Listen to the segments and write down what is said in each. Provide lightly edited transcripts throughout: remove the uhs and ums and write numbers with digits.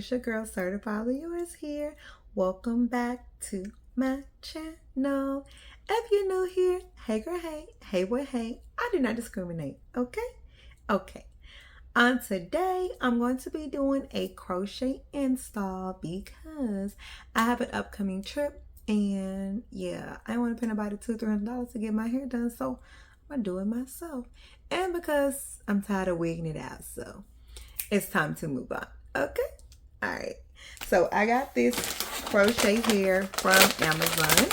It's your girl, Certified Yours here. Welcome back to my channel. If you're new here, hey girl, hey, hey boy, hey. I do not discriminate, okay? Okay. Today, I'm going to be doing a crochet install because I have an upcoming trip and yeah, I don't want to pay nobody $200-$300 to get my hair done, so I'm doing it myself. And because I'm tired of wigging it out, so it's time to move on. Okay. All right. So I got this crochet here from Amazon.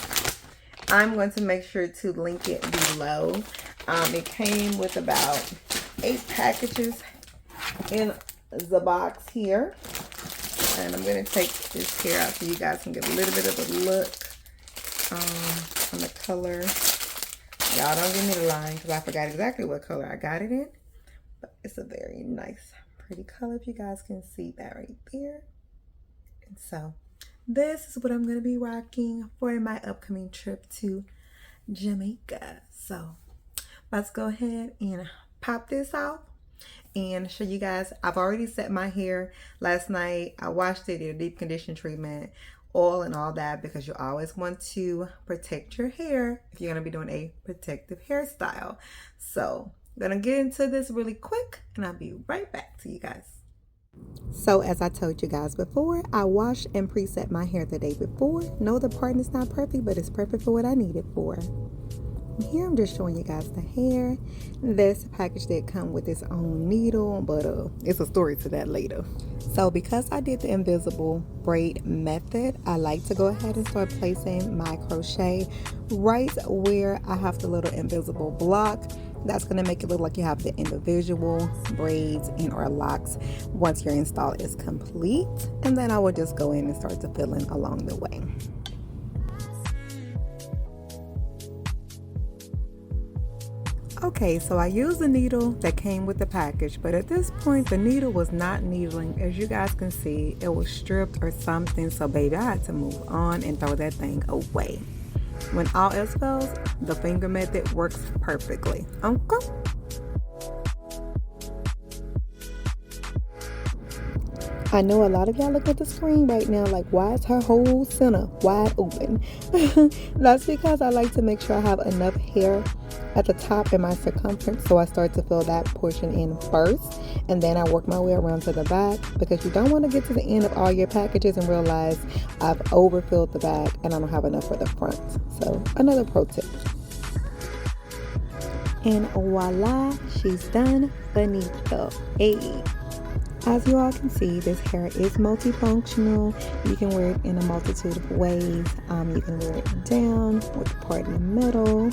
I'm going to make sure to link it below. It came with about 8 packages in the box here. And I'm going to take this hair out so you guys can get a little bit of a look on the color. Y'all don't give me the line because I forgot exactly what color I got it in. But it's a very nice, pretty color, if you guys can see that right there. And so this is what I'm going to be rocking for my upcoming trip to Jamaica. So let's go ahead and pop this off and show you guys. I've already set my hair last night. I washed it, did a deep condition treatment, oil and all that, because you always want to protect your hair if you're going to be doing a protective hairstyle. So I'm gonna get into this really quick and I'll be right back to you guys. So as I told you guys before, I washed and preset my hair the day before. No, the part is not perfect, but it's perfect for what I need it for. Here I'm just showing you guys the hair. This package did come with its own needle, but it's a story to that later. So because I did the invisible braid method, I like to go ahead and start placing my crochet right where I have the little invisible block. That's going to make it look like you have the individual braids and or locks once your install is complete. And then I will just go in and start to fill in along the way. Okay, so I used the needle that came with the package, but at this point the needle was not needling. As you guys can see, it was stripped or something, so baby, I had to move on and throw that thing away. When all else fails, the finger method works perfectly. Okay. I know a lot of y'all look at the screen right now like, why is her whole center wide open? That's because I like to make sure I have enough hair at the top in my circumference, so I start to fill that portion in first, and then I work my way around to the back, because you don't want to get to the end of all your packages and realize I've overfilled the back and I don't have enough for the front. So another pro tip. And voila, she's done. Bonito. Hey. As you all can see, this hair is multifunctional. You can wear it in a multitude of ways. You can wear it down with the part in the middle.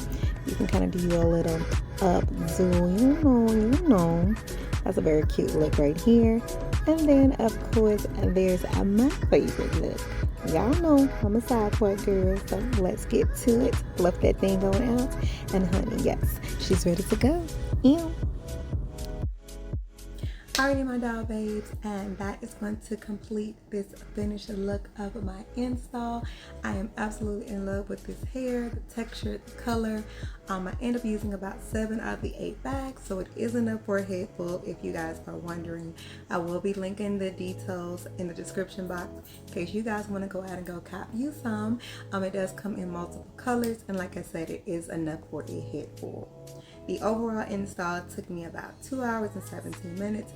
You can kind of do a little up zoom, you know. That's a very cute look right here. And then, of course, there's my favorite look. Y'all know I'm a side part girl, so let's get to it. Fluff that thing going out. And honey, yes, she's ready to go. Ew. Alrighty, my doll babes, and that is going to complete this finished look of my install. I am absolutely in love with this hair, the texture, the color. I end up using about 7 out of the 8 bags, so it is enough for a head full if you guys are wondering. I will be linking the details in the description box in case you guys want to go out and go cop you some. It does come in multiple colors, and like I said, it is enough for a head full. The overall install took me about 2 hours and 17 minutes,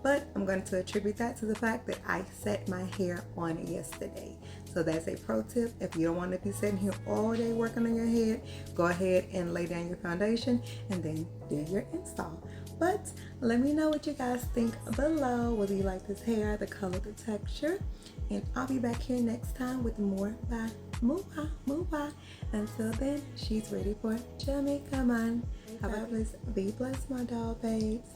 but I'm going to attribute that to the fact that I set my hair on yesterday. So that's a pro tip. If you don't want to be sitting here all day working on your head, go ahead and lay down your foundation and then do your install. But let me know what you guys think below, whether you like this hair, the color, the texture. And I'll be back here next time with more by Mooah. Until then, she's ready for Jamaica, man. Have a blessed, be blessed, my doll babes.